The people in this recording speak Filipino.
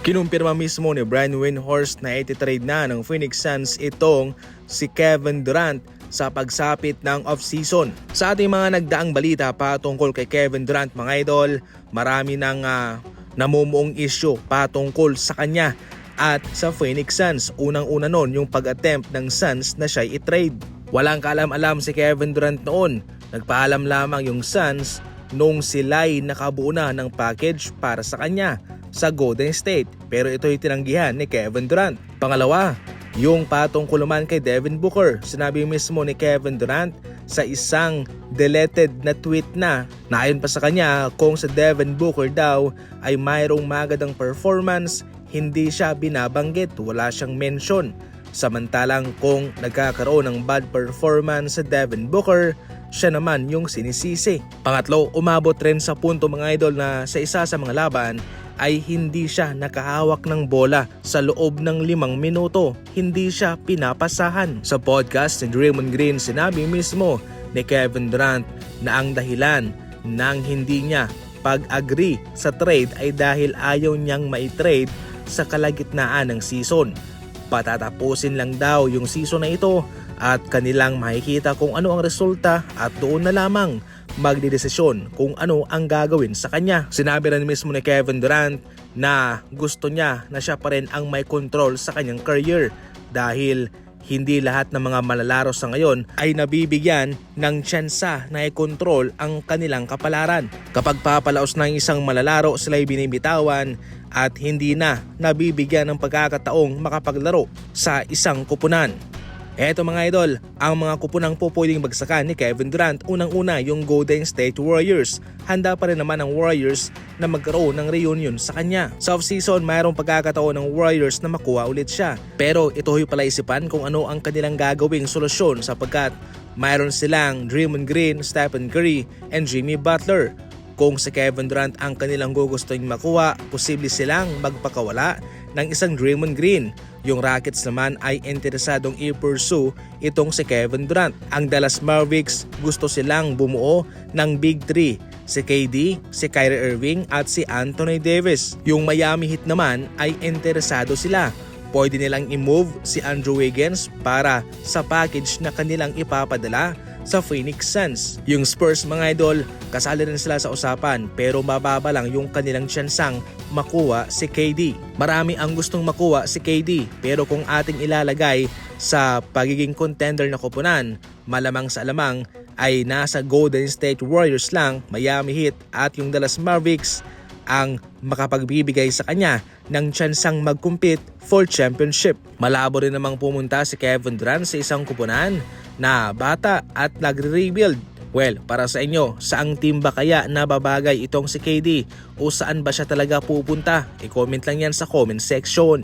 Kinumpirma mismo ni Brian Windhorst na ititrade na ng Phoenix Suns itong si Kevin Durant sa pagsapit ng off-season. Sa ating mga nagdaang balita patungkol kay Kevin Durant mga idol, marami nang namumuong issue patungkol sa kanya at sa Phoenix Suns. Unang-una noon yung pag-attempt ng Suns na siya i-trade. Walang kaalam-alam si Kevin Durant noon. Nagpaalam lamang yung Suns nung sila'y nakabuo na ng package para sa kanya sa Golden State. Pero ito'y tinanggihan ni Kevin Durant. Pangalawa, yung patungkol naman kay Devin Booker. Sinabi mismo ni Kevin Durant sa isang deleted na tweet na ayon pa sa kanya kung sa Devin Booker daw ay mayroong magandang performance, hindi siya binabanggit, wala siyang mention. Samantalang kung nagkakaroon ng bad performance sa Devin Booker, siya naman yung sinisisi. Pangatlo, umabot rin sa punto mga idol na sa isa sa mga laban ay hindi siya nakahawak ng bola sa loob ng 5 minuto. Hindi siya pinapasahan. Sa podcast ni Draymond Green, sinabi mismo ni Kevin Durant na ang dahilan ng hindi niya pag-agree sa trade ay dahil ayaw niyang mai-trade sa kalagitnaan ng season. Patatapusin lang daw yung season na ito at kanilang makikita kung ano ang resulta at doon na lamang magdedesisyon kung ano ang gagawin sa kanya. Sinabi rin mismo ni Kevin Durant na gusto niya na siya pa rin ang may control sa kanyang career dahil hindi lahat ng mga malalaro sa ngayon ay nabibigyan ng tsansa na i-control ang kanilang kapalaran. Kapag papalaos ng isang malalaro, sila ay binibitawan at hindi na nabibigyan ng pagkakataong makapaglaro sa isang kupunan. Eto mga idol, ang mga kupunang po pwedeng bagsakan ni Kevin Durant. Unang-una yung Golden State Warriors. Handa pa rin naman ang Warriors na magkaroon ng reunion sa kanya. Sa off-season, mayroong pagkakataon ng Warriors na makuha ulit siya. Pero ito ho'y palaisipan kung ano ang kanilang gagawing solusyon sapagkat mayroon silang Draymond Green, Stephen Curry, and Jimmy Butler. Kung si Kevin Durant ang kanilang gugustuhin makuha, posible silang magpakawala ng isang Draymond Green. Yung Rockets naman ay interesadong i-pursue itong si Kevin Durant. Ang Dallas Mavericks gusto silang bumuo ng Big 3, si KD, si Kyrie Irving at si Anthony Davis. Yung Miami Heat naman ay interesado sila. Pwede nilang i-move si Andrew Wiggins para sa package na kanilang ipapadala sa Phoenix Suns. Yung Spurs mga idol, kasali rin sila sa usapan pero mababa lang yung kanilang tsansang makuha si KD. Marami ang gustong makuha si KD pero kung ating ilalagay sa pagiging contender na kupunan, malamang sa alamang ay nasa Golden State Warriors lang, Miami Heat at yung Dallas Mavericks ang makapagbibigay sa kanya ng tsansang mag-compete for championship. Malabo rin namang pumunta si Kevin Durant sa isang kupunan na bata at nagre-rebuild. Well, para sa inyo, saang team ba kaya nababagay itong si KD o saan ba siya talaga pupunta? I-comment lang yan sa comment section.